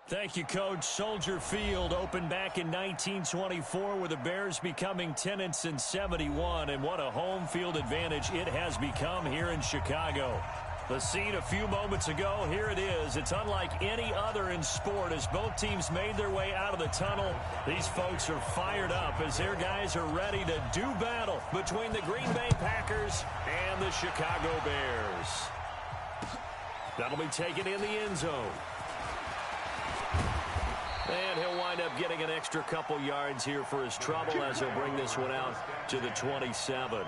Thank you, Coach. Soldier Field opened back in 1924 with the Bears becoming tenants in 71, and what a home field advantage it has become here in Chicago. The scene a few moments ago, here it is. It's unlike any other in sport as both teams made their way out of the tunnel. These folks are fired up as their guys are ready to do battle between the Green Bay Packers and the Chicago Bears. That'll be taken in the end zone. And he'll wind up getting an extra couple yards here for his trouble as he'll bring this one out to the 27.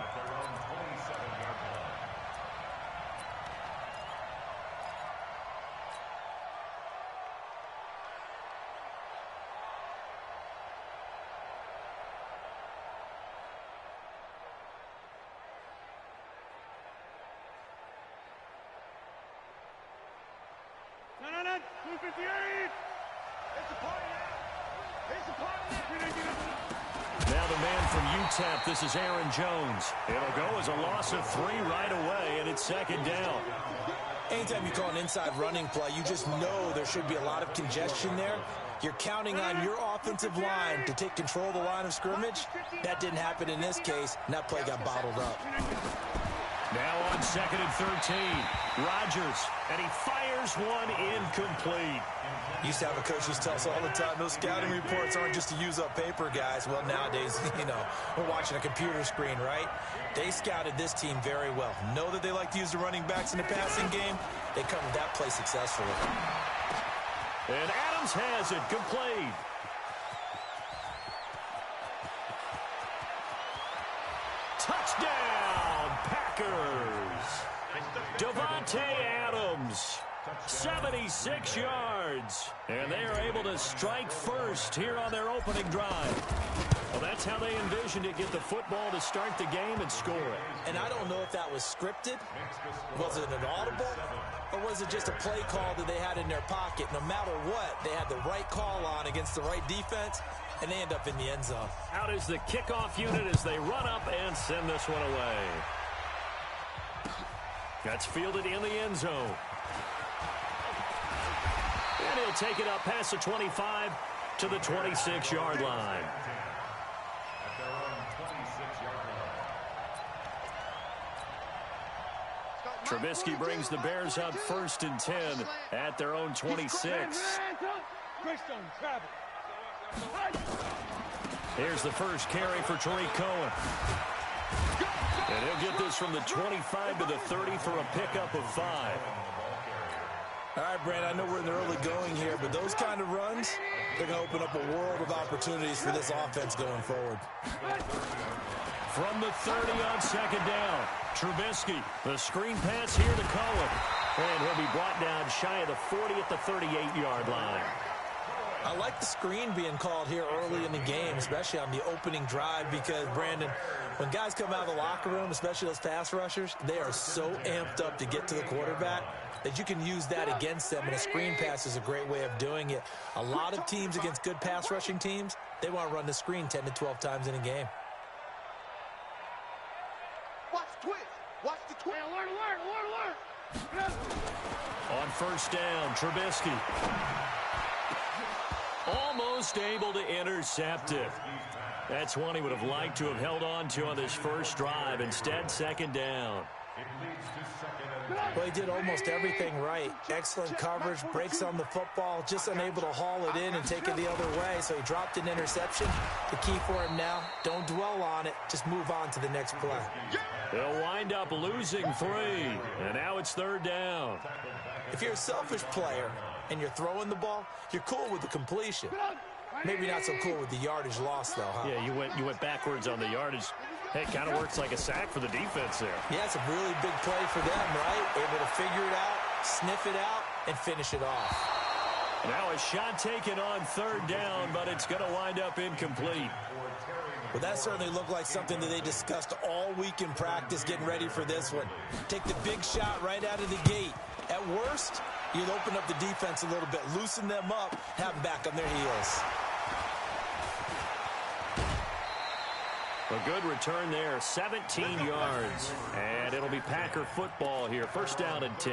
Now the man from UTEP, this is Aaron Jones. It'll go as a loss of 3 right away, and it's second down. Anytime you call an inside running play, you just know there should be a lot of congestion there. You're counting on your offensive line to take control of the line of scrimmage. That didn't happen in this case, and that play got bottled up. Now on 2nd and 13, Rodgers, and he fires one incomplete. Used to have a coach who tells us all the time, those scouting reports aren't just to use up paper, guys. Well, nowadays, we're watching a computer screen, right? They scouted this team very well. Know that they like to use the running backs in the passing game. They covered that play successfully. And Adams has it complete. Touchdown, Packers. Davante Adams. 76 yards. And they are able to strike first here on their opening drive. Well, that's how they envisioned it, get the football to start the game and score it. And I don't know if that was scripted. Was it an audible? Or was it just a play call that they had in their pocket? No matter what, they had the right call on against the right defense, and they end up in the end zone. Out is the kickoff unit as they run up and send this one away. That's fielded in the end zone. And he'll take it up past the 25 to the 26-yard line. Trubisky brings the Bears up 1st and 10 at their own 26. Here's the first carry for Tariq Cohen. And he'll get this from the 25 to the 30 for a pickup of 5. All right, Brand, I know we're in the early going here, but those kind of runs, they're going to open up a world of opportunities for this offense going forward. From the 30 on 2nd down, Trubisky, the screen pass here to Cohen. And he'll be brought down shy of the 40 at the 38-yard line. I like the screen being called here early in the game, especially on the opening drive, because, Brandon, when guys come out of the locker room, especially those pass rushers, they are so amped up to get to the quarterback that you can use that against them, and a screen pass is a great way of doing it. A lot of teams against good pass rushing teams, they want to run the screen 10 to 12 times in a game. Watch the twist. Watch the twist. Hey, alert. On 1st down, Trubisky. Almost able to intercept it. That's one he would have liked to have held on to on this first drive. Instead, 2nd down. Well, he did almost everything right. Excellent coverage, breaks on the football, just unable to haul it in and take it the other way, so he dropped an interception. The key for him now, don't dwell on it, just move on to the next play. They'll wind up losing 3, and now it's 3rd down. If you're a selfish player and you're throwing the ball, you're cool with the completion. Maybe not so cool with the yardage loss, though, huh? Yeah, you went backwards on the yardage. Hey, it kind of works like a sack for the defense there. Yeah, it's a really big play for them, right? Able to figure it out, sniff it out, and finish it off. Now a shot taken on 3rd down, but it's going to wind up incomplete. Well, that certainly looked like something that they discussed all week in practice getting ready for this one. Take the big shot right out of the gate. At worst, you'll open up the defense a little bit, loosen them up, have them back on their heels. A good return there, 17 yards. And it'll be Packer football here. 1st down and 10.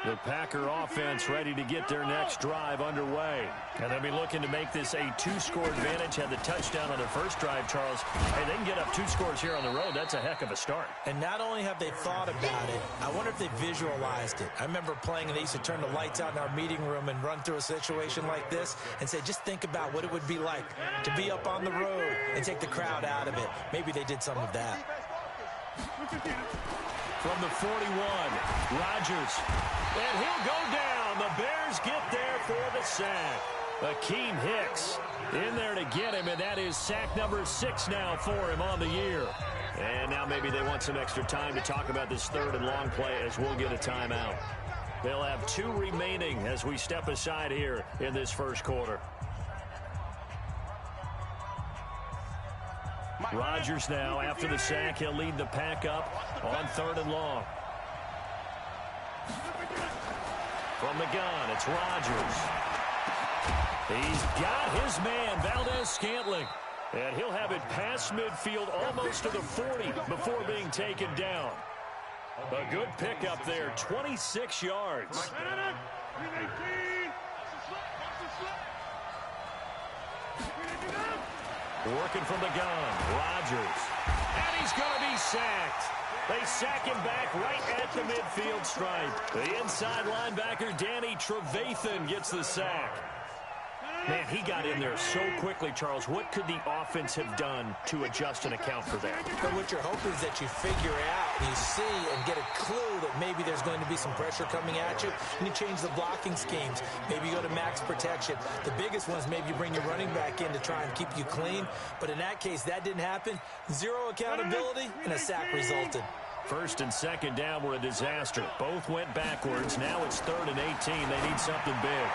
The Packer offense ready to get their next drive underway. And they'll be looking to make this a two-score advantage. Had the touchdown on their first drive, Charles. Hey, they can get up 2 scores here on the road. That's a heck of a start. And not only have they thought about it, I wonder if they visualized it. I remember playing and they used to turn the lights out in our meeting room and run through a situation like this and say, just think about what it would be like to be up on the road and take the crowd out of it. Maybe they did some of that. From the 41, Rodgers. And he'll go down. The Bears get there for the sack. Akeem Hicks in there to get him, and that is sack number 6 now for him on the year. And now maybe they want some extra time to talk about this 3rd and long play as we'll get a timeout. They'll have 2 remaining as we step aside here in this first quarter. Rodgers now, after the sack, he'll lead the pack up on 3rd and long. From the gun, it's Rodgers. He's got his man, Valdez-Scantling. And he'll have it past midfield almost to the 40 before being taken down. A good pickup there, 26 yards. Working from the gun, Rodgers. And he's going to be sacked. They sack him back right at the midfield stripe. The inside linebacker, Danny Trevathan, gets the sack. Man, he got in there so quickly, Charles. What could the offense have done to adjust and account for that? But what you're hoping is that you figure out, you see, and get a clue that maybe there's going to be some pressure coming at you, and you change the blocking schemes. Maybe you go to max protection. The biggest one is maybe you bring your running back in to try and keep you clean. But in that case, that didn't happen. 0 accountability, and a sack resulted. 1st and 2nd down were a disaster. Both went backwards. Now it's 3rd and 18. They need something big.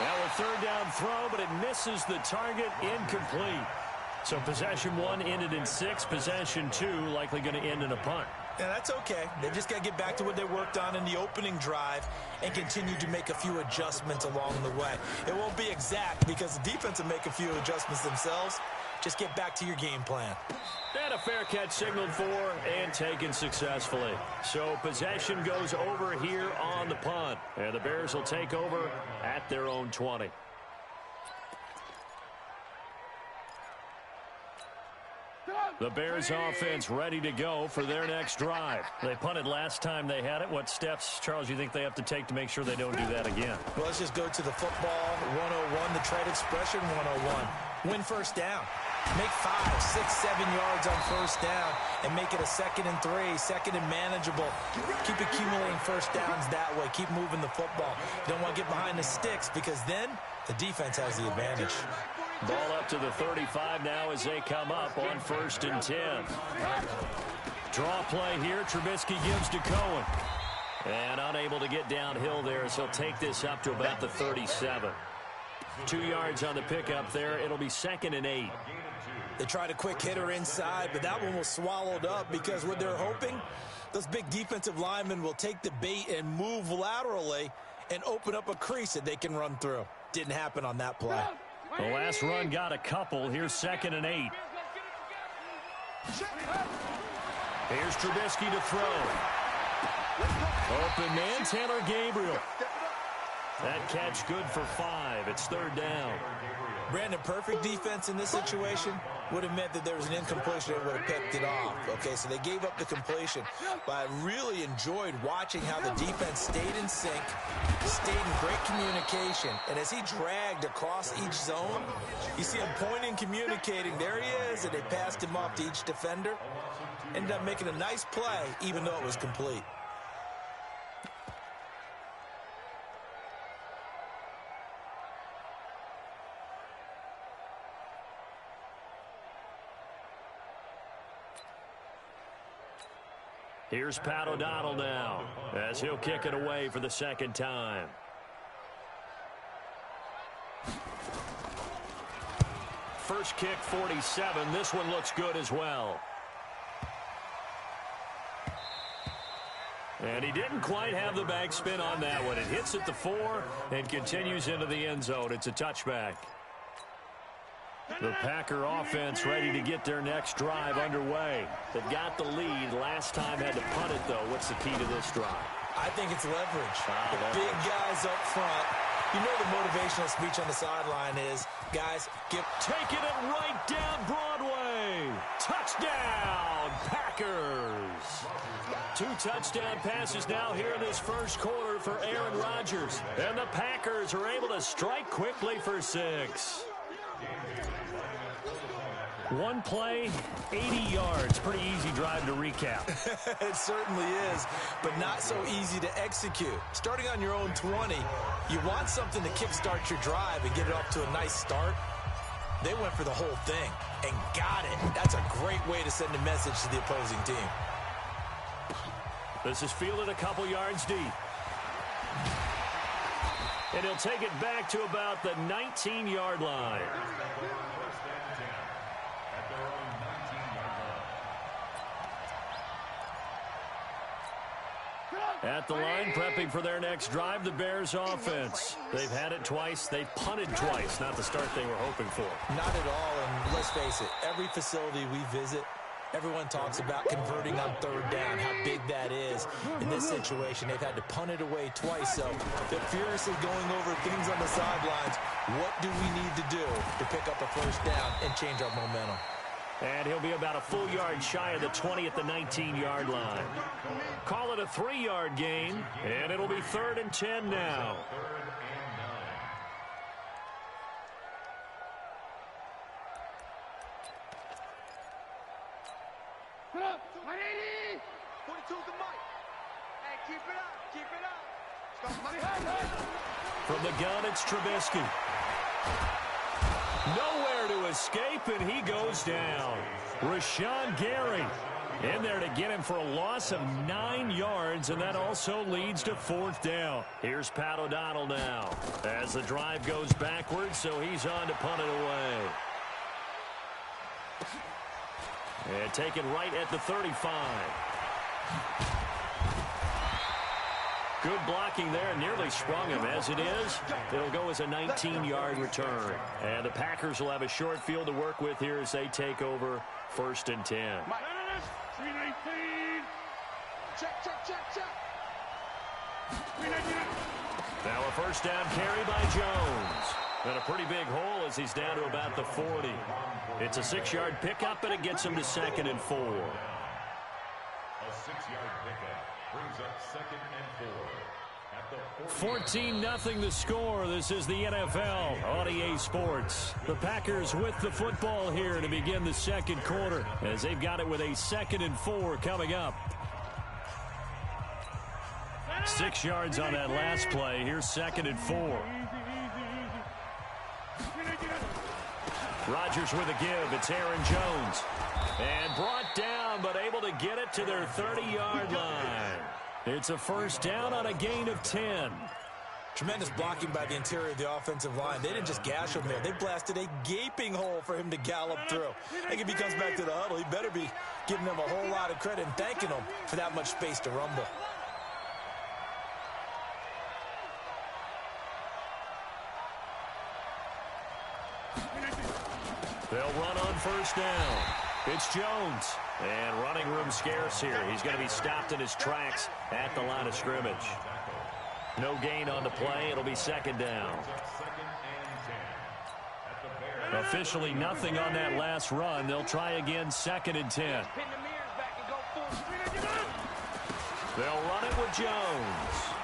Now a 3rd down throw, but it misses the target, incomplete. So possession 1 ended in 6. Possession 2 likely going to end in a punt. Yeah, that's okay. They've just got to get back to what they worked on in the opening drive and continue to make a few adjustments along the way. It won't be exact because the defense will make a few adjustments themselves. Just get back to your game plan. And a fair catch signaled for and taken successfully. So possession goes over here on the punt. And the Bears will take over at their own 20. The Bears offense ready to go for their next drive. They punted last time they had it. What steps, Charles, you think they have to take to make sure they don't do that again? Well, let's just go to the football 101, the trade expression 101. Win first down. Make 5, 6, 7 yards on first down and make it a 2nd and 3, 2nd and manageable. Keep accumulating first downs that way. Keep moving the football. You don't want to get behind the sticks because then the defense has the advantage. Ball up to the 35 now as they come up on 1st and 10. Draw play here. Trubisky gives to Cohen. And unable to get downhill there, so he'll take this up to about the 37. 2 yards on the pickup there. It'll be 2nd and 8. They tried a quick hitter inside, but that one was swallowed up because what they're hoping, those big defensive linemen will take the bait and move laterally and open up a crease that they can run through. Didn't happen on that play. The last run got a couple. Here's 2nd and 8. Here's Trubisky to throw. Open man, Taylor Gabriel. That catch good for 5. It's 3rd down. Brandon, perfect defense in this situation would have meant that there was an incompletion that would have picked it off. Okay, so they gave up the completion. But I really enjoyed watching how the defense stayed in sync, stayed in great communication. And as he dragged across each zone, you see him pointing, communicating. There he is, and they passed him off to each defender. Ended up making a nice play, even though it was complete. Here's Pat O'Donnell now as he'll kick it away for the 2nd time. First kick, 47. This one looks good as well. And he didn't quite have the backspin on that one. It hits at the 4 and continues into the end zone. It's a touchback. The Packer offense ready to get their next drive underway. They've got the lead. Last time had to punt it, though. What's the key to this drive? I think it's leverage. The big guys up front. You know the motivational speech on the sideline is, guys, taking it right down Broadway. Touchdown, Packers. 2 touchdown passes now here in this first quarter for Aaron Rodgers. And the Packers are able to strike quickly for 6. One play, 80 yards. Pretty easy drive to recap. It certainly is, but not so easy to execute. Starting on your own 20, you want something to kickstart your drive and get it off to a nice start. They went for the whole thing and got it. That's a great way to send a message to the opposing team. This is fielded a couple yards deep. And he'll take it back to about the 19-yard line. At the line, prepping for their next drive, the Bears offense. They've had it twice. They've punted twice. Not the start they were hoping for. Not at all, and let's face it, every facility we visit, everyone talks about converting on 3rd down, how big that is. In this situation, they've had to punt it away twice, so they're furiously going over things on the sidelines. What do we need to do to pick up a 1st down and change our momentum? And he'll be about a full yard shy of the 20 at the 19-yard line. Call it a 3-yard gain, and it'll be 3rd and 10 now. Put up, 180. 42's the mic. Hey, keep it up, keep it up. Stop, money, hey. From the gun, it's Trubisky. Nowhere to escape, and he goes down. Rashawn Gary in there to get him for a loss of 9 yards, and that also leads to 4th down. Here's Pat O'Donnell now as the drive goes backwards, so he's on to punt it away. And taken right at the 35. Good blocking there, nearly sprung him. As it is, it'll go as a 19-yard return. And the Packers will have a short field to work with here as they take over 1st and 10. 319. Check, check, check, check. 319. Now a 1st down carry by Jones. And a pretty big hole as he's down to about the 40. It's a 6-yard pickup, and it gets him to 2nd and 4. A 6-yard pickup brings up 2nd and 4. At the 14-0 the score. This is the NFL on EA Sports. The Packers with the football here to begin the 2nd quarter as they've got it with a 2nd and 4 coming up. 6 yards on that last play. Here's 2nd and 4. Rodgers with a give. It's Aaron Jones. And brought down, but able to get it to their 30-yard line. It's a 1st down on a gain of 10. Tremendous blocking by the interior of the offensive line. They didn't just gash him there. They blasted a gaping hole for him to gallop through. I think if he comes back to the huddle, he better be giving them a whole lot of credit and thanking them for that much space to rumble. They'll run on 1st down. It's Jones. And running room scarce here. He's going to be stopped in his tracks at the line of scrimmage. No gain on the play. It'll be 2nd down. Officially nothing on that last run. They'll try again 2nd and 10. They'll run it with Jones.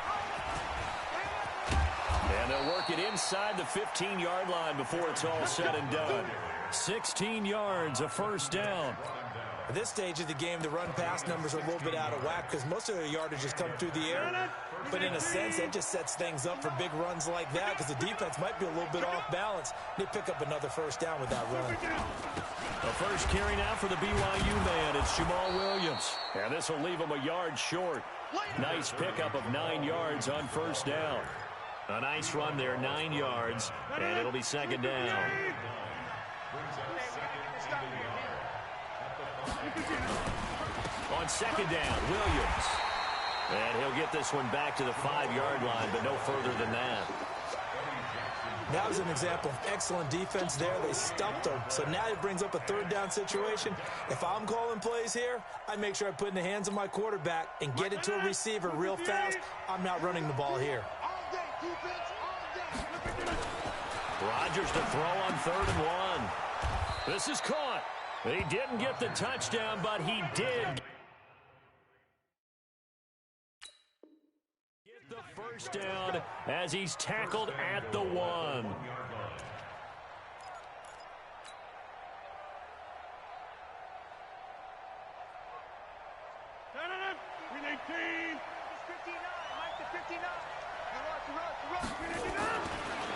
And they'll work it inside the 15-yard line before it's all said and done. 16 yards, a 1st down. At this stage of the game, the run-pass numbers are a little bit out of whack because most of their yardage has come through the air. But in a sense, that just sets things up for big runs like that because the defense might be a little bit off balance. They pick up another 1st down with that run. The first carry now for the BYU man. It's Jamal Williams. And this will leave him a yard short. Nice pickup of 9 yards on 1st down. A nice run there, 9 yards, and it'll be 2nd down. On 2nd down, Williams. And he'll get this one back to the 5-yard line, but no further than that. That was an example of excellent defense there. They stuffed them. So now it brings up a third down situation. If I'm calling plays here, I make sure I put it in the hands of my quarterback and get it to a receiver real fast. I'm not running the ball here. Rodgers to throw on 3rd and 1. This is caught. He didn't get the touchdown, but he did get the first down as he's tackled at the 1.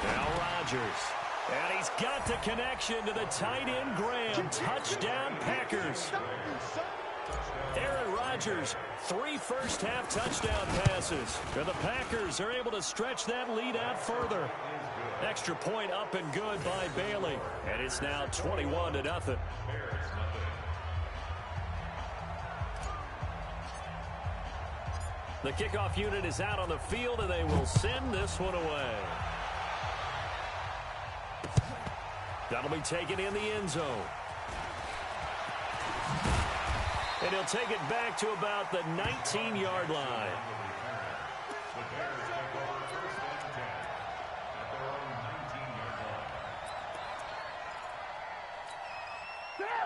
Now Rodgers. And he's got the connection to the tight end, Graham. Touchdown, Packers. Aaron Rodgers, 3 first-half touchdown passes. And the Packers are able to stretch that lead out further. Extra point up and good by Bailey. And it's now 21-0. The kickoff unit is out on the field, and they will send this one away. That'll be taken in the end zone. And he'll take it back to about the 19-yard line.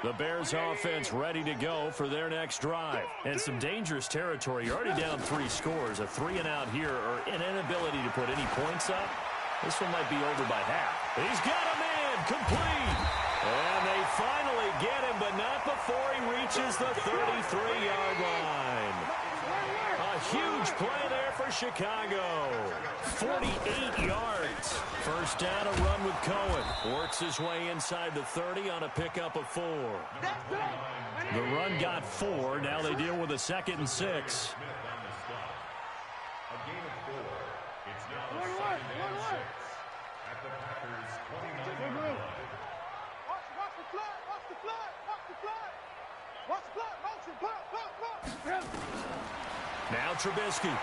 The Bears offense ready to go for their next drive. And some dangerous territory. You're already down 3 scores. A 3-and-out here or an inability to put any points up. This one might be over by half. He's got a man complete. And they finally get him, but not before he reaches the 33-yard line. A huge play there for Chicago. 48 yards. First down, a run with Cohen. Works his way inside the 30 on a pickup of 4. The run got 4. Now they deal with a 2nd and 6. Now Trubisky.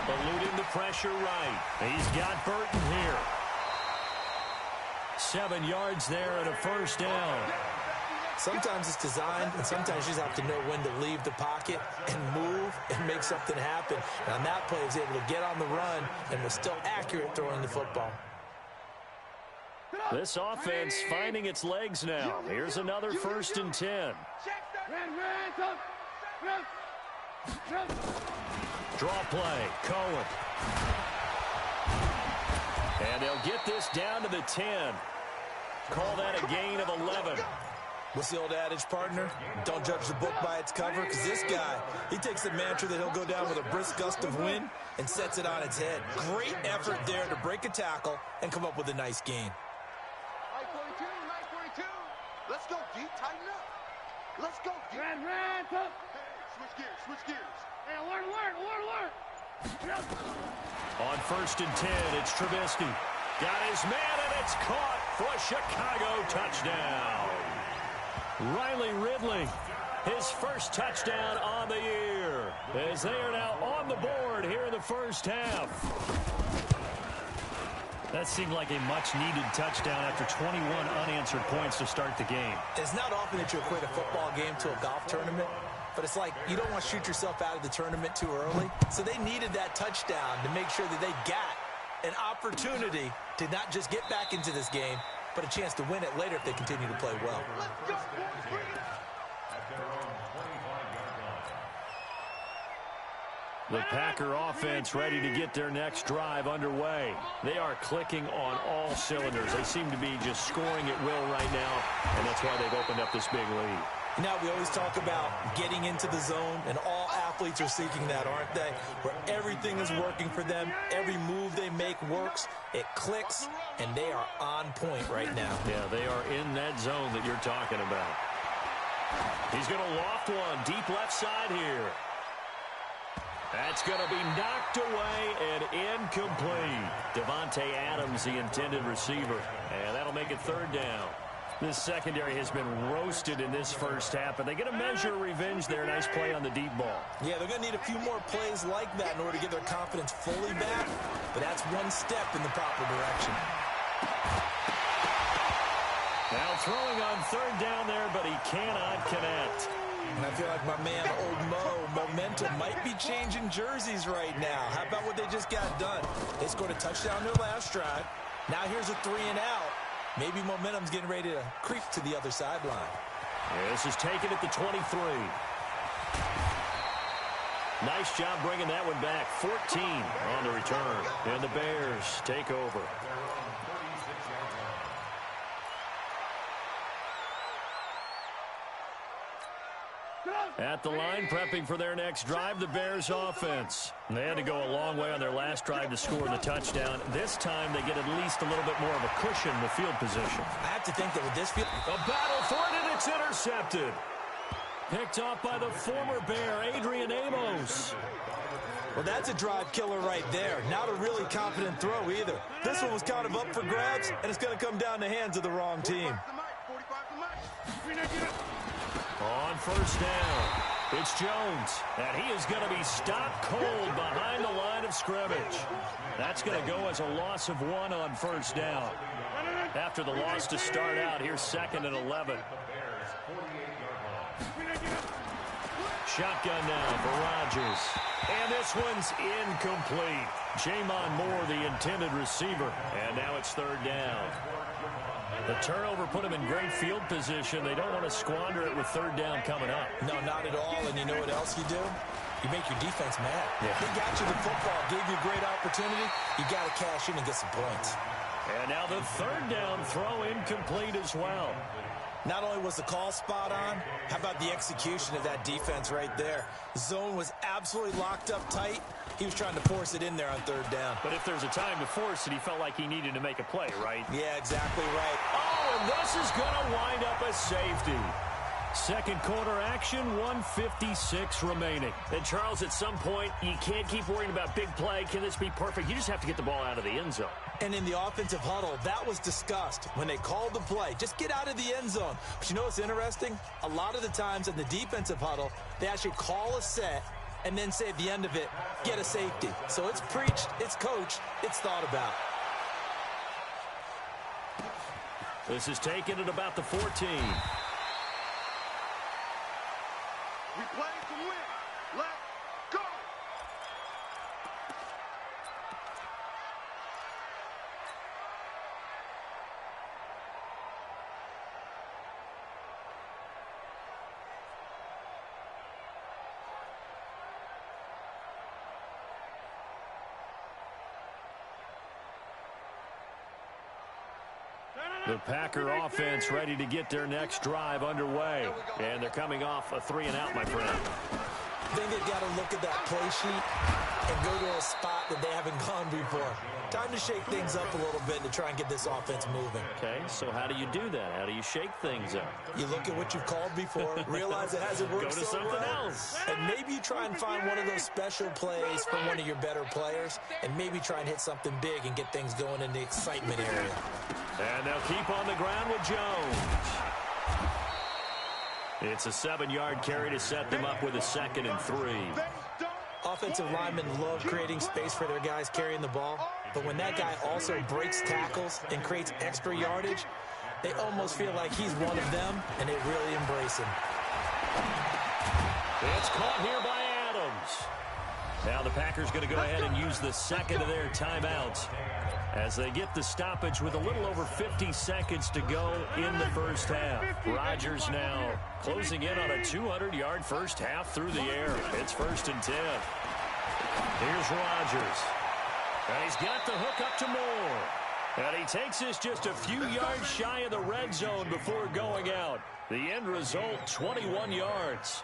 Eluding the pressure right. He's got Burton here. 7 yards there and a first down. Sometimes it's designed, and sometimes you just have to know when to leave the pocket and move and make something happen. And on that play, he was able to get on the run and was still accurate throwing the football. This offense finding its legs now. Here's another 1st and 10. Draw play, Cohen. And they'll get this down to the 10. Call that a gain of 11. What's the old adage, partner? Don't judge the book by its cover, because this guy, he takes the mantra that he'll go down with a brisk gust of wind and sets it on its head. Great effort there to break a tackle and come up with a nice gain. 942. Let's go, D. Tighten up. Let's go, D. Switch gears. Hey, alert. On 1st and 10, it's Trubisky. Got his man, and it's caught for a Chicago touchdown. Riley Ridley, his first touchdown on the year, as they are now on the board here in the first half. That seemed like a much-needed touchdown after 21 unanswered points to start the game. It's not often that you equate a football game to a golf tournament, but it's like you don't want to shoot yourself out of the tournament too early. So they needed that touchdown to make sure that they got an opportunity to not just get back into this game, but a chance to win it later if they continue to play well. The Packer offense ready to get their next drive underway. They are clicking on all cylinders. They seem to be just scoring at will right now, and that's why they've opened up this big lead. You know, we always talk about getting into the zone, and all athletes are seeking that, aren't they? Where everything is working for them, every move they make works, it clicks, and they are on point right now. Yeah, they are in that zone that you're talking about. He's going to loft one deep left side here. That's going to be knocked away and incomplete. Devontae Adams, the intended receiver. And that'll make it 3rd down. This secondary has been roasted in this first half, but they get a measure of revenge there. Nice play on the deep ball. Yeah, they're going to need a few more plays like that in order to get their confidence fully back, but that's one step in the proper direction. Now throwing on third down there, but he cannot connect. And I feel like my man, Old Mo, momentum might be changing jerseys right now. How about what they just got done? They scored a touchdown their last drive. Now here's a 3-and-out. Maybe momentum's getting ready to creep to the other sideline. Yeah, this is taken at the 23. Nice job bringing that one back. 14 on the return. And the Bears take over. At the line, prepping for their next drive, the Bears offense. They had to go a long way on their last drive to score the touchdown. This time, they get at least a little bit more of a cushion in the field position. I have to think that with this field... A battle for it, and it's intercepted. Picked off by the former Bear, Adrian Amos. Well, that's a drive killer right there. Not a really confident throw either. This one was kind of up for grabs, and it's going to come down the hands of the wrong team. On first down, it's Jones, and he is going to be stopped cold behind the line of scrimmage. That's going to go as a loss of 1 on first down. After the loss to start out, here's 2nd and 11. Shotgun now for Rodgers. And this one's incomplete. Jamon Moore, the intended receiver. And now it's 3rd down. The turnover put them in great field position. They don't want to squander it with 3rd down coming up. No, not at all. And you know what else you do? You make your defense mad. Yeah. They got you the football, gave you a great opportunity. You got to cash in and get some points. And now the 3rd down throw incomplete as well. Not only was the call spot on, how about the execution of that defense right there? Zone was absolutely locked up tight. He was trying to force it in there on 3rd down. But if there's a time to force it, he felt like he needed to make a play, right? Yeah, exactly right. Oh, and this is going to wind up a safety. Second quarter action, 1:56 remaining. And, Charles, at some point, you can't keep worrying about big play. Can this be perfect? You just have to get the ball out of the end zone. And in the offensive huddle, that was discussed when they called the play. Just get out of the end zone. But you know what's interesting? A lot of the times in the defensive huddle, they actually call a set and then say at the end of it, get a safety. So it's preached, it's coached, it's thought about. This is taken at about the 14. We play to win. Let's go. The Packer offense ready to get their next drive underway. And they're coming off a 3-and-out, my friend. I think they've got to look at that play sheet and go to a spot that they haven't gone before. Time to shake things up a little bit to try and get this offense moving. Okay, so how do you do that? How do you shake things up? You look at what you've called before, realize it hasn't worked Go to so something well, else. and maybe you try and find one of those special plays from one of your better players, and maybe try and hit something big and get things going in the excitement area. And they'll keep on the ground with Jones. It's a 7-yard carry to set them up with a 2nd and 3. Offensive linemen love creating space for their guys carrying the ball, but when that guy also breaks tackles and creates extra yardage, they almost feel like he's one of them, and they really embrace him. It's caught here by Adams. Now the Packers going to go ahead and use the 2nd of their timeouts as they get the stoppage with a little over 50 seconds to go in the first half. Rodgers now closing in on a 200-yard first half through the air. It's 1st and 10. Here's Rodgers. And he's got the hook up to Moore. And he takes this just a few yards shy of the red zone before going out. The end result, 21 yards.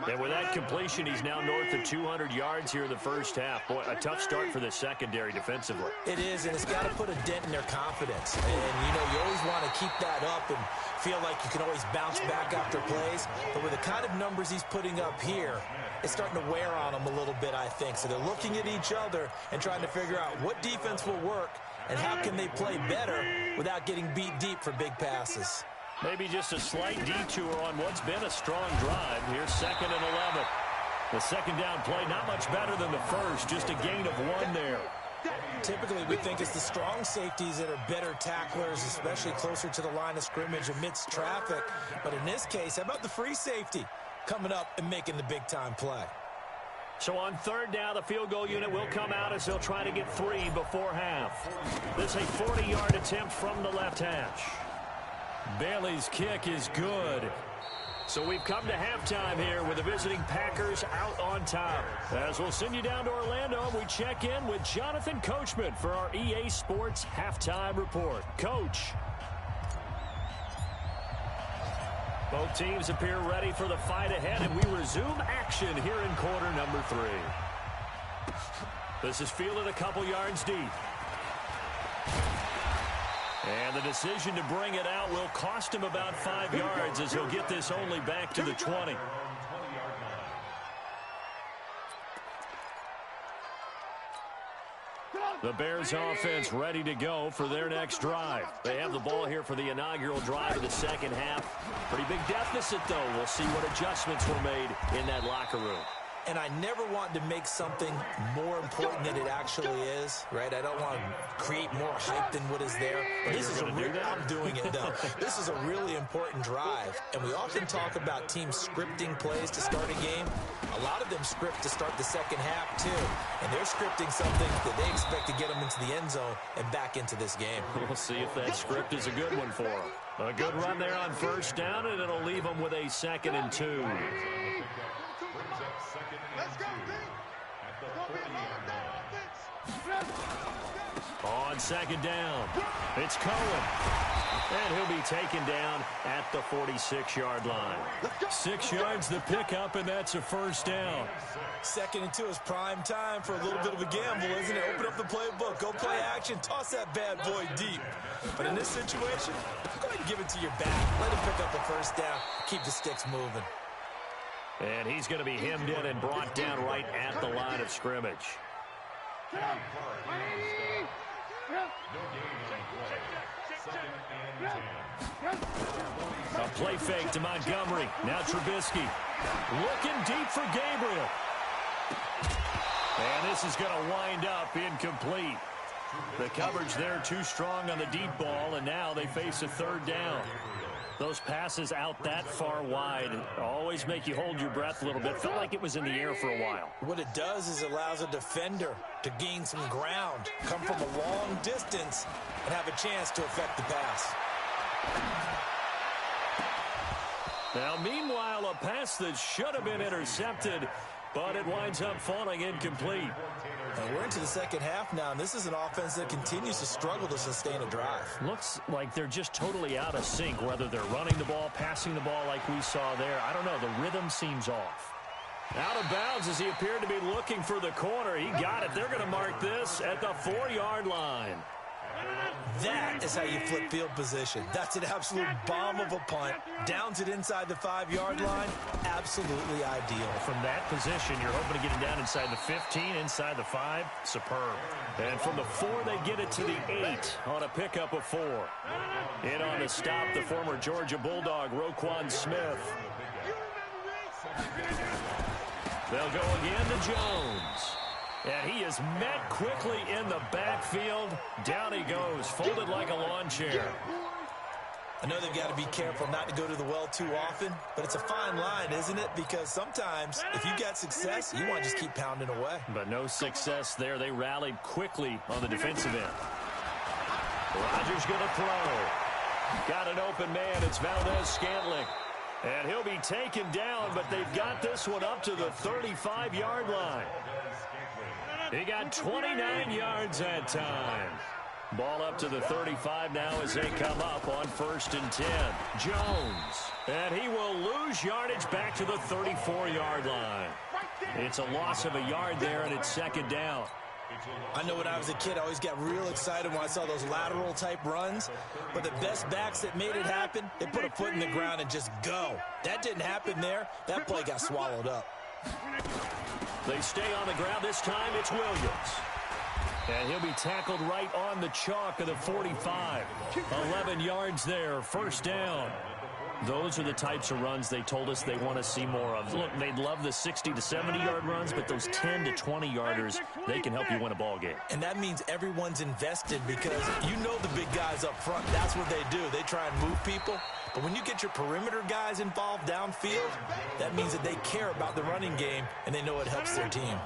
And with that completion, he's now north of 200 yards here in the first half. Boy, a tough start for the secondary defensively. It is, and it's got to put a dent in their confidence. And, you know, you always want to keep that up and feel like you can always bounce back after plays. But with the kind of numbers he's putting up here, it's starting to wear on them a little bit, I think. So they're looking at each other and trying to figure out what defense will work and how can they play better without getting beat deep for big passes. Maybe just a slight detour on what's been a strong drive. Here's 2nd and 11. The second down play, not much better than the first, just a gain of 1 there. Typically, we think it's the strong safeties that are better tacklers, especially closer to the line of scrimmage amidst traffic. But in this case, how about the free safety coming up and making the big-time play? So on 3rd down, the field goal unit will come out as they'll try to get 3 before half. This is a 40-yard attempt from the left hash. Bailey's kick is good. So we've come to halftime here with the visiting Packers out on top. As we'll send you down to Orlando, we check in with Jonathan Coachman for our EA Sports Halftime Report. Coach. Both teams appear ready for the fight ahead, and we resume action here in quarter number 3. This is fielded a couple yards deep. And the decision to bring it out will cost him about 5 yards as he'll get this only back to the 20. The Bears offense ready to go for their next drive. They have the ball here for the inaugural drive of the second half. Pretty big deficit, though. We'll see what adjustments were made in that locker room. And I never want to make something more important than it actually is, right? I don't want to create more hype than what is there. But this is I'm doing it, though. This is a really important drive. And we often talk about teams scripting plays to start a game. A lot of them script to start the second half, too. And they're scripting something that they expect to get them into the end zone and back into this game. We'll see if that script is a good one for them. A good run there on 1st down, and it'll leave them with a 2nd and 2. Let's go, On 2nd down, it's Cohen. And he'll be taken down at the 46-yard line. 6 yards the pickup, and that's a 1st down. 2nd and 2 is prime time for a little bit of a gamble, isn't it? Open up the playbook, go play action, toss that bad boy deep. But in this situation, go ahead and give it to your back. Let him pick up a 1st down, keep the sticks moving. And he's going to be hemmed in and brought down right at the line of scrimmage. A play fake to Montgomery. Now Trubisky. Looking deep for Gabriel. And this is going to wind up incomplete. The coverage there too strong on the deep ball, and now they face a 3rd down. Those passes out that far wide always make you hold your breath a little bit. Felt like it was in the air for a while. What it does is it allows a defender to gain some ground, come from a long distance, and have a chance to affect the pass. Now, meanwhile, a pass that should have been intercepted, but it winds up falling incomplete. And we're into the second half now, and this is an offense that continues to struggle to sustain a drive. Looks like they're just totally out of sync, whether they're running the ball, passing the ball like we saw there. I don't know. The rhythm seems off. Out of bounds as he appeared to be looking for the corner. He got it. They're going to mark this at the 4-yard line. That is how you flip field position. That's an absolute bomb of a punt. Downs it inside the 5-yard line. Absolutely ideal. From that position, you're hoping to get it down inside the 15, inside the 5. Superb. And from the 4, they get it to the 8 on a pickup of 4. In on the stop, the former Georgia Bulldog, Roquan Smith. They'll go again to Jones. And he is met quickly in the backfield. Down he goes, folded like a lawn chair. I know they've got to be careful not to go to the well too often, but it's a fine line, isn't it? Because sometimes, if you've got success, you want to just keep pounding away. But no success there. They rallied quickly on the defensive end. Rodgers going to throw. Got an open man. It's Valdez-Scantling. And he'll be taken down, but they've got this one up to the 35-yard line. He got 29 yards that time. Ball up to the 35 now as they come up on 1st and 10. Jones. And he will lose yardage back to the 34-yard line. It's a loss of a yard there, and it's 2nd down. I know when I was a kid, I always got real excited when I saw those lateral-type runs. But the best backs that made it happen, they put a foot in the ground and just go. That didn't happen there. That play got swallowed up. They stay on the ground. This time it's Williams. And he'll be tackled right on the chalk of the 45. 11 yards there, first down. Those are the types of runs they told us they want to see more of. Look, they'd love the 60 to 70-yard runs, but those 10 to 20-yarders, they can help you win a ball game. And that means everyone's invested because you know the big guys up front. That's what they do. They try and move people. But when you get your perimeter guys involved downfield, that means that they care about the running game, and they know it helps their team.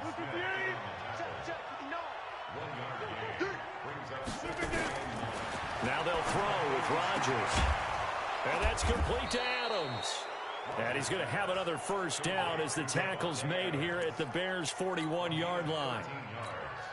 Now they'll throw with Rodgers. And that's complete to Adams. And he's going to have another first down as the tackle's made here at the Bears' 41-yard line.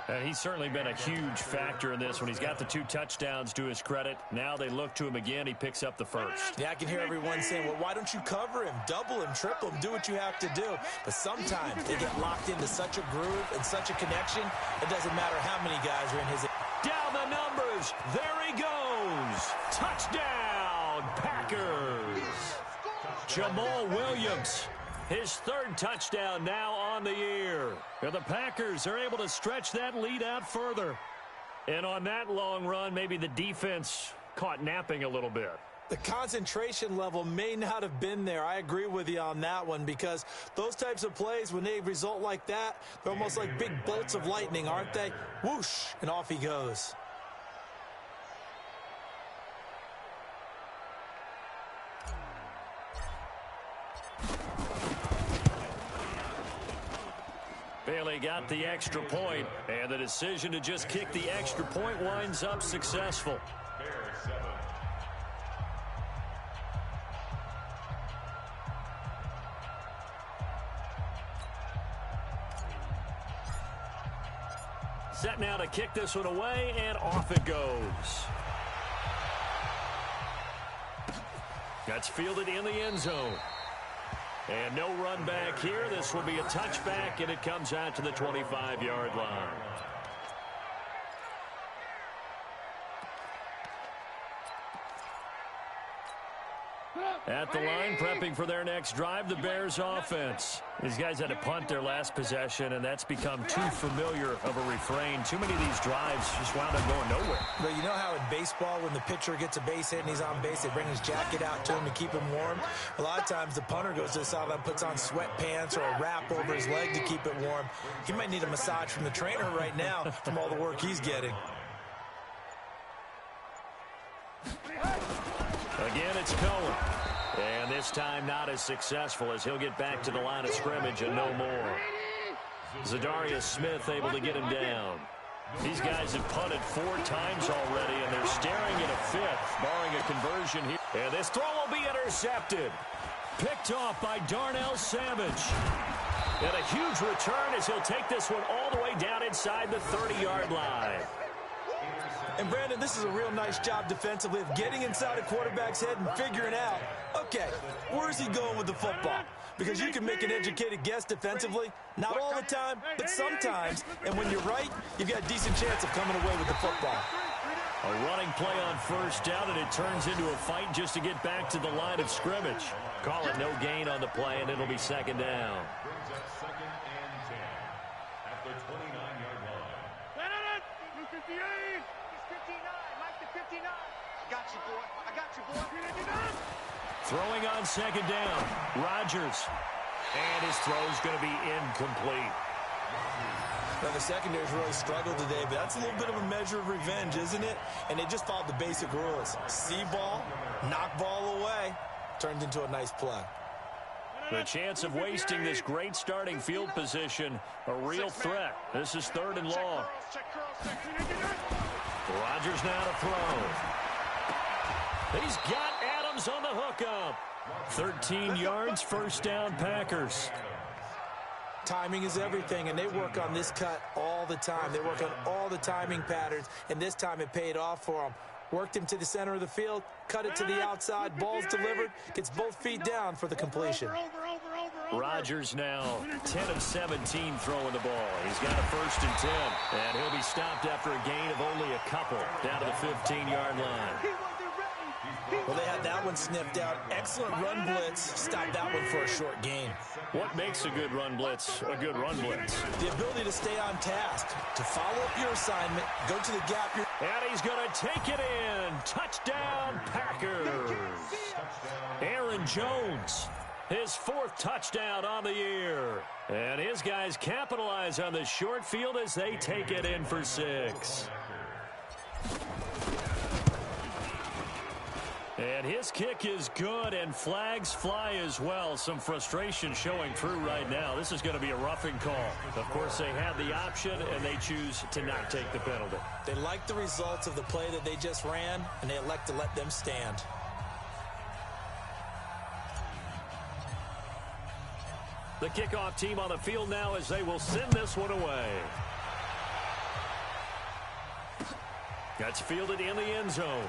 And he's certainly been a huge factor in this when he's got the 2 touchdowns to his credit. Now they look to him again. He picks up the first. Yeah, I can hear everyone saying, well, why don't you cover him, double him, triple him, do what you have to do. But sometimes they get locked into such a groove and such a connection, it doesn't matter how many guys are in his... Down the numbers. There he goes. Touchdown, Packers. Jamal Williams, his 3rd touchdown now on the year. And the Packers are able to stretch that lead out further. And on that long run, maybe the defense caught napping a little bit. The concentration level may not have been there. I agree with you on that one because those types of plays, when they result like that, they're almost like big bolts of lightning, aren't they? Whoosh, and off he goes. Bailey got the extra point, and the decision to just kick the extra point winds up successful. Set now to kick this one away, and off it goes. That's fielded in the end zone. And no run back here. This will be a touchback, and it comes out to the 25-yard line. At the line, prepping for their next drive, the Bears offense. These guys had to punt their last possession, and that's become too familiar of a refrain. Too many of these drives just wound up going nowhere. But you know how in baseball, when the pitcher gets a base hit and he's on base, they bring his jacket out to him to keep him warm? A lot of times the punter goes to the sideline, puts on sweatpants or a wrap over his leg to keep it warm. He might need a massage from the trainer right now from all the work he's getting. Again, it's Cohen. And this time not as successful as he'll get back to the line of scrimmage and no more. Zadarius Smith able to get him down. These guys have punted 4 times already, and they're staring at a 5th, barring a conversion here. And this throw will be intercepted. Picked off by Darnell Savage. And a huge return as he'll take this one all the way down inside the 30-yard line. And, Brandon, this is a real nice job defensively of getting inside a quarterback's head and figuring out, okay, where's he going with the football? Because you can make an educated guess defensively, not all the time, but sometimes. And when you're right, you've got a decent chance of coming away with the football. A running play on first down, and it turns into a fight just to get back to the line of scrimmage. Call it no gain on the play, and it'll be second down. Brings up 2nd and 10 at the 29-yard line. 58. He's 59. Mike the 59. I got you, boy. I got you, boy. Throwing on second down, Rodgers. And his throw's going to be incomplete. Now, the secondary's really struggled today, but that's a little bit of a measure of revenge, isn't it? And they just followed the basic rules. See ball, knock ball away, turned into a nice play. The chance of wasting this great starting field position, a real threat. This is 3rd and long. Rodgers now to throw. He's got Adams on the hookup. 13 yards, first down, Packers. Timing is everything, and they work on this cut all the time. They work on all the timing patterns, and this time it paid off for them. Worked him to the center of the field, cut it to the outside, ball's delivered, gets both feet down for the completion. Rodgers now 10 of 17 throwing the ball. He's got a 1st and 10, and he'll be stopped after a gain of only a couple down to the 15-yard line. Well, they had that one sniffed out. Excellent run blitz. Stopped that one for a short gain. What makes a good run blitz a good run blitz? The ability to stay on task, to follow up your assignment, go to the gap. And he's going to take it in. Touchdown, Packers. Aaron Jones, his 4th touchdown on the year. And his guys capitalize on the short field as they take it in for 6. And his kick is good, and flags fly as well. Some frustration showing through right now. This is going to be a roughing call. Of course, they had the option, and they choose to not take the penalty. They like the results of the play that they just ran, and they elect to let them stand. The kickoff team on the field now as they will send this one away. That's fielded in the end zone.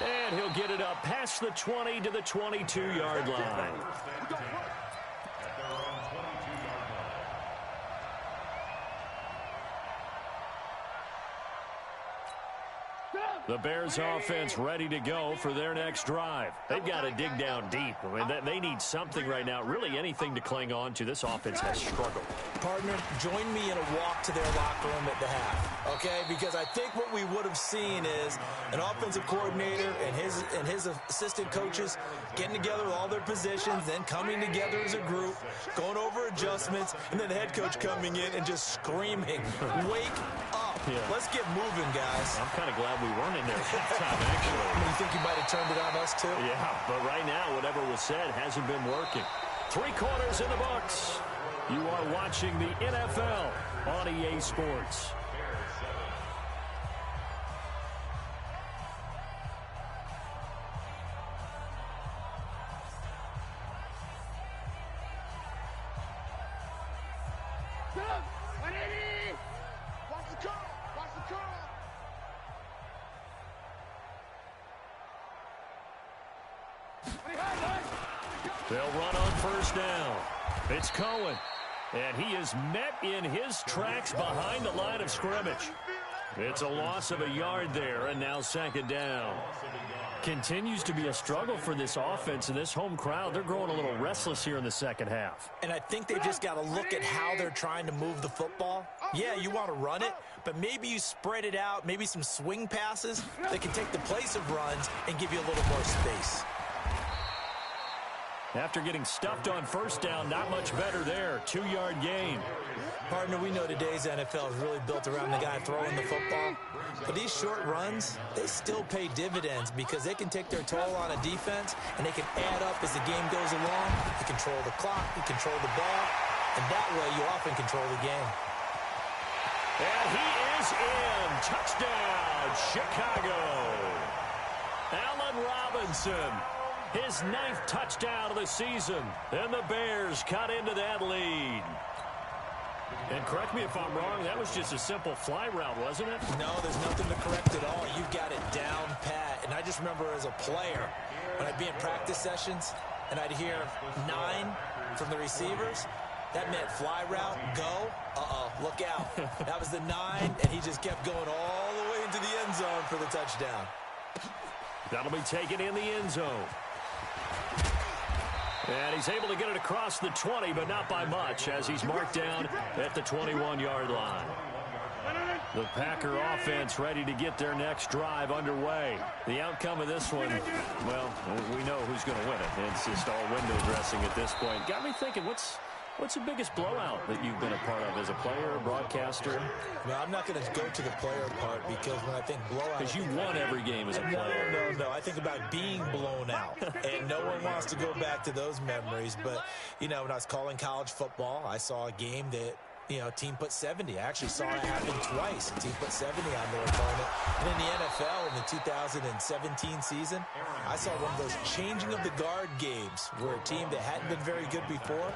And he'll get it up past the 20 to the 22-yard line. The Bears offense ready to go for their next drive. They've got to dig down deep. I mean, they need something right now, really anything to cling on to. This offense has struggled. Partner, join me in a walk to their locker room at the half, okay? Because I think what we would have seen is an offensive coordinator and his assistant coaches getting together with all their positions, then coming together as a group, going over adjustments, and then the head coach coming in and just screaming, wake up. Yeah. Let's get moving, guys. I'm kind of glad we weren't in there at halftime, actually. You think you might have turned it on us, too? Yeah, but right now, whatever was said hasn't been working. 3 quarters in the books. You are watching the NFL on EA Sports. They'll run on first down. It's Cohen. And he is met in his tracks behind the line of scrimmage. It's a loss of a yard there, and now 2nd down. Continues to be a struggle for this offense and this home crowd. They're growing a little restless here in the second half. And I think they've just got to look at how they're trying to move the football. Yeah, you want to run it, but maybe you spread it out, maybe some swing passes that can take the place of runs and give you a little more space. After getting stuffed on first down, not much better there. 2-yard gain. Partner, we know today's NFL is really built around the guy throwing the football. But these short runs, they still pay dividends because they can take their toll on a defense and they can add up as the game goes along. You control the clock, you control the ball, and that way you often control the game. And he is in. Touchdown, Chicago. Allen Robinson. His 9th touchdown of the season. And the Bears cut into that lead. And correct me if I'm wrong, that was just a simple fly route, wasn't it? No, there's nothing to correct at all. You've got it down pat. And I just remember as a player, when I'd be in practice sessions, and I'd hear 9 from the receivers, that meant fly route, go, look out. That was the 9, and he just kept going all the way into the end zone for the touchdown. That'll be taken in the end zone. And he's able to get it across the 20, but not by much, as he's marked down at the 21-yard line. The Packer offense ready to get their next drive underway. The outcome of this one, well, we know who's going to win it. It's just all window dressing at this point. Got me thinking, what's the biggest blowout that you've been a part of as a player, broadcaster? Well, I'm not going to go to the player part because when I think blowout... Because you won every game as a player. No. I think about being blown out. And no one wants to go back to those memories. But, you know, when I was calling college football, I saw a game that, you know, a team put 70. I actually saw it happen twice. A team put 70 on their opponent. And in the NFL, in the 2017 season, I saw one of those changing of the guard games where a team that hadn't been very good before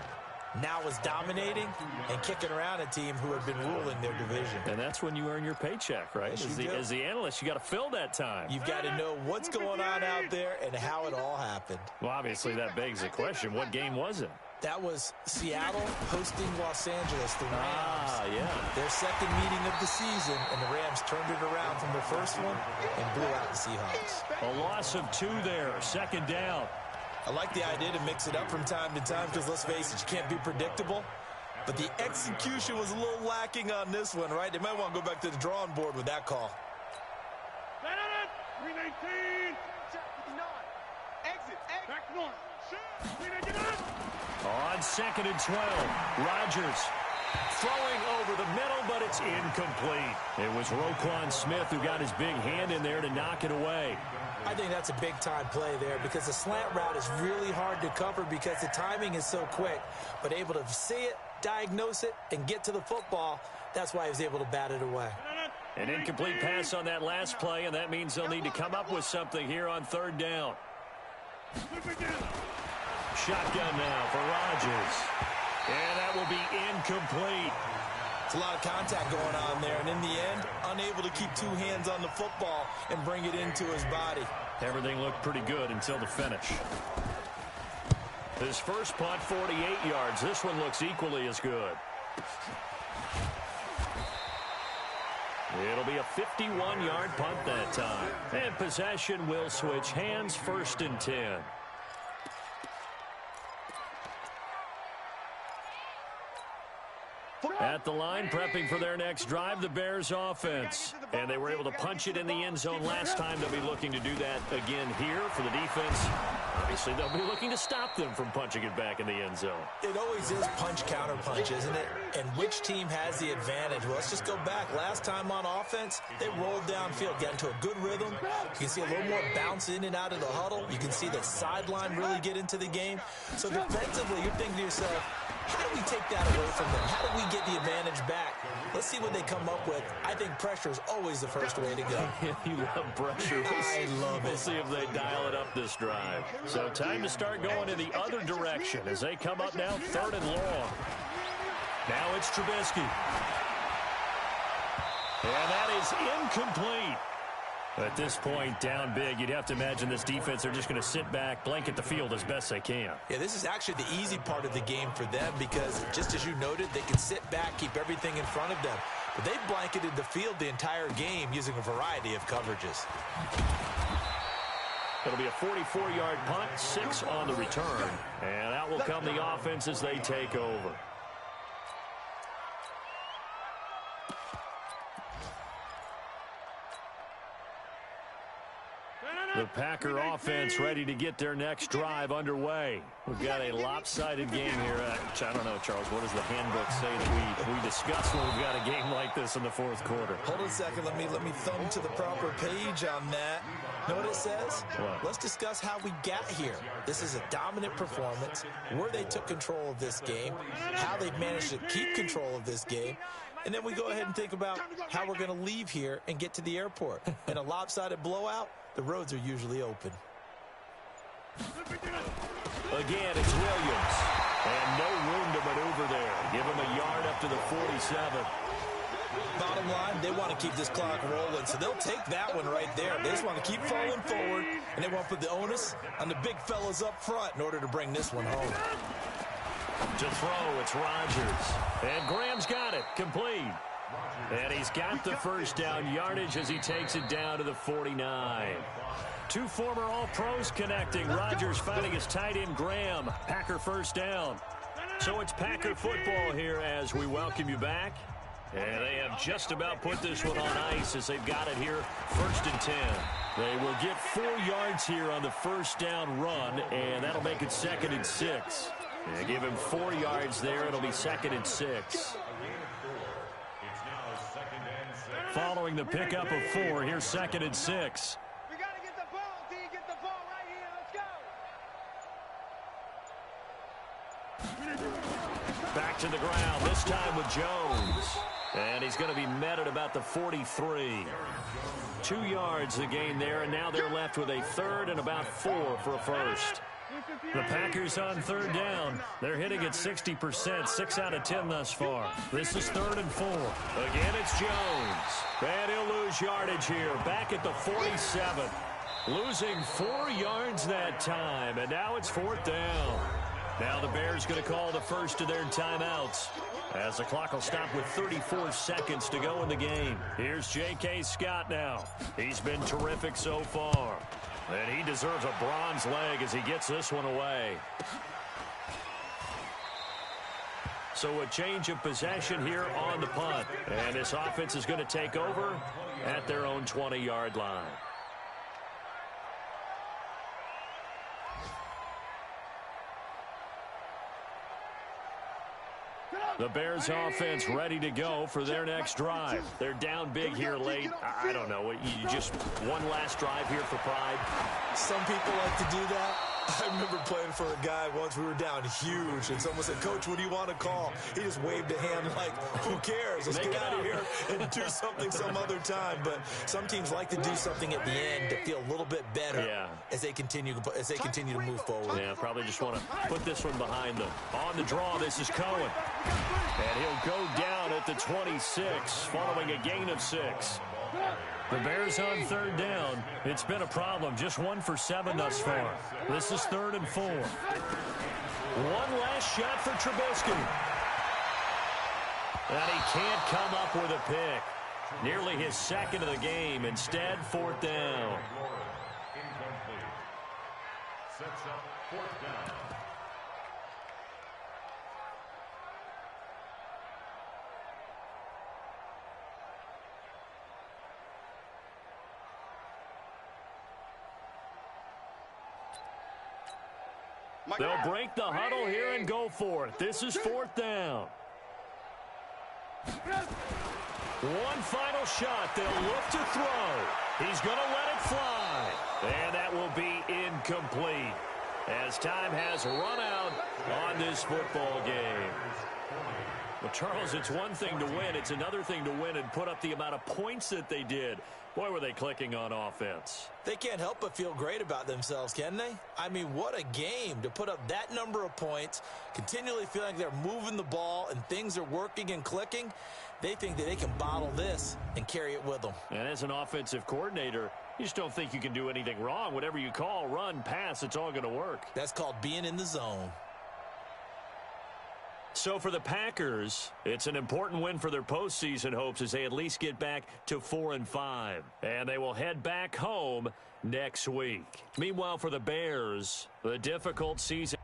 now was dominating and kicking around a team who had been ruling their division. And that's when you earn your paycheck, right? Yes, as the analyst, you got to fill that time. You've got to know what's going on out there and how it all happened. Well, obviously, that begs the question, what game was it? That was Seattle hosting Los Angeles, the Rams. Yeah. Their second meeting of the season, and the Rams turned it around from the first one and blew out the Seahawks. A loss of 2 there, second down. I like the idea to mix it up from time to time because, let's face it, you can't be predictable. But the execution was a little lacking on this one, right? They might want to go back to the drawing board with that call. 319. Exit. Back north. On 2nd and 12, Rodgers throwing over the middle, but it's incomplete. It was Roquan Smith who got his big hand in there to knock it away. I think that's a big-time play there because the slant route is really hard to cover because the timing is so quick. But able to see it, diagnose it, and get to the football, that's why he was able to bat it away. An incomplete pass on that last play, and that means they'll need to come up with something here on 3rd down. Shotgun now for Rodgers. And that will be incomplete. It's a lot of contact going on there, and in the end, unable to keep 2 hands on the football and bring it into his body. Everything looked pretty good until the finish. His first punt, 48 yards. This one looks equally as good. It'll be a 51-yard punt that time. And possession will switch hands, 1st and 10. At the line, prepping for their next drive, the Bears offense. And they were able to punch it in the end zone last time. They'll be looking to do that again here for the defense. Obviously, they'll be looking to stop them from punching it back in the end zone. It always is punch-counter-punch, isn't it? And which team has the advantage? Well, let's just go back. Last time on offense, they rolled downfield, got into a good rhythm. You can see a little more bounce in and out of the huddle. You can see the sideline really get into the game. So defensively, you're thinking to yourself, how do we take that away from them? How do we get the advantage back? Let's see what they come up with. I think pressure is always the first way to go. You love pressure. I love it. We'll see if they dial it up this drive. So time to start going in the other direction as they come up now 3rd and long. Now it's Trubisky. And that is incomplete. At this point, down big, you'd have to imagine this defense are just going to sit back, blanket the field as best they can. Yeah, this is actually the easy part of the game for them because, just as you noted, they can sit back, keep everything in front of them. But they've blanketed the field the entire game using a variety of coverages. It'll be a 44-yard punt, 6 on the return. And out will come the offense as they take over. The Packer offense ready to get their next drive underway. We've got a lopsided game here. I don't know, Charles, what does the handbook say that we discuss when we've got a game like this in the 4th quarter? Hold on a second. Let me thumb to the proper page on that. Know what it says? What? Let's discuss how we got here. This is a dominant performance, where they took control of this game, how they've managed to keep control of this game, and then we go ahead and think about how we're going to leave here and get to the airport. In a lopsided blowout, the roads are usually open. Again, it's Williams. And no room to maneuver there. Give him a yard up to the 47. Bottom line, they want to keep this clock rolling, so they'll take that one right there. They just want to keep falling forward, and they want to put the onus on the big fellas up front in order to bring this one home. To throw, it's Rodgers. And Graham's got it. Complete. And he's got the first down yardage as he takes it down to the 49. 2 former All-Pros connecting. Rodgers fighting his tight end Graham. Packer first down. So it's Packer football here as we welcome you back. And they have just about put this one on ice as they've got it here 1st and 10. They will get 4 yards here on the first down run, and that'll make it 2nd and 6. They give him 4 yards there. It'll be 2nd and 6. Following the pickup of 4, here's 2nd and 6. We got to get the ball, D. Get the ball right here. Let's go. Back to the ground, this time with Jones. And he's going to be met at about the 43. 2 yards the gain there, and now they're left with a 3rd and about 4 for a first. The Packers on 3rd down. They're hitting at 60%, 6 out of 10 thus far. This is 3rd and 4. Again, it's Jones. And he'll lose yardage here, back at the 47. Losing 4 yards that time, and now it's 4th down. Now the Bears going to call the first of their timeouts, as the clock will stop with 34 seconds to go in the game. Here's J.K. Scott now. He's been terrific so far. And he deserves a bronze leg as he gets this one away. So a change of possession here on the punt. And this offense is going to take over at their own 20-yard line. The Bears offense ready to go for their next drive. They're down big here late. I don't know. You just one last drive here for pride. Some people like to do that. I remember playing for a guy once. We were down huge, and someone said, "Coach, what do you want to call?" He just waved a hand like, who cares? Let's get out of here and do something some other time. But some teams like to do something at the end to feel a little bit better as they continue to move forward. Yeah, probably just want to put this one behind them. On the draw, this is Cohen. And he'll go down at the 26 following a gain of 6. The Bears on third down. It's been a problem. Just 1 for 7 thus far. This is 3rd and 4. One last shot for Trubisky. And he can't come up with a pick. Nearly his second of the game. Instead, 4th down. Incomplete. Sets up 4th down. They'll break the huddle here and go for it. This is 4th down. One final shot. They'll look to throw. He's going to let it fly. And that will be incomplete, as time has run out on this football game. Well, Charles, it's one thing to win. It's another thing to win and put up the amount of points that they did. Boy, were they clicking on offense. They can't help but feel great about themselves, can they? I mean, what a game to put up that number of points, continually feeling like they're moving the ball and things are working and clicking. They think that they can bottle this and carry it with them. And as an offensive coordinator, you just don't think you can do anything wrong. Whatever you call, run, pass, it's all going to work. That's called being in the zone. So for the Packers, it's an important win for their postseason hopes as they at least get back to 4-5. And they will head back home next week. Meanwhile, for the Bears, the difficult season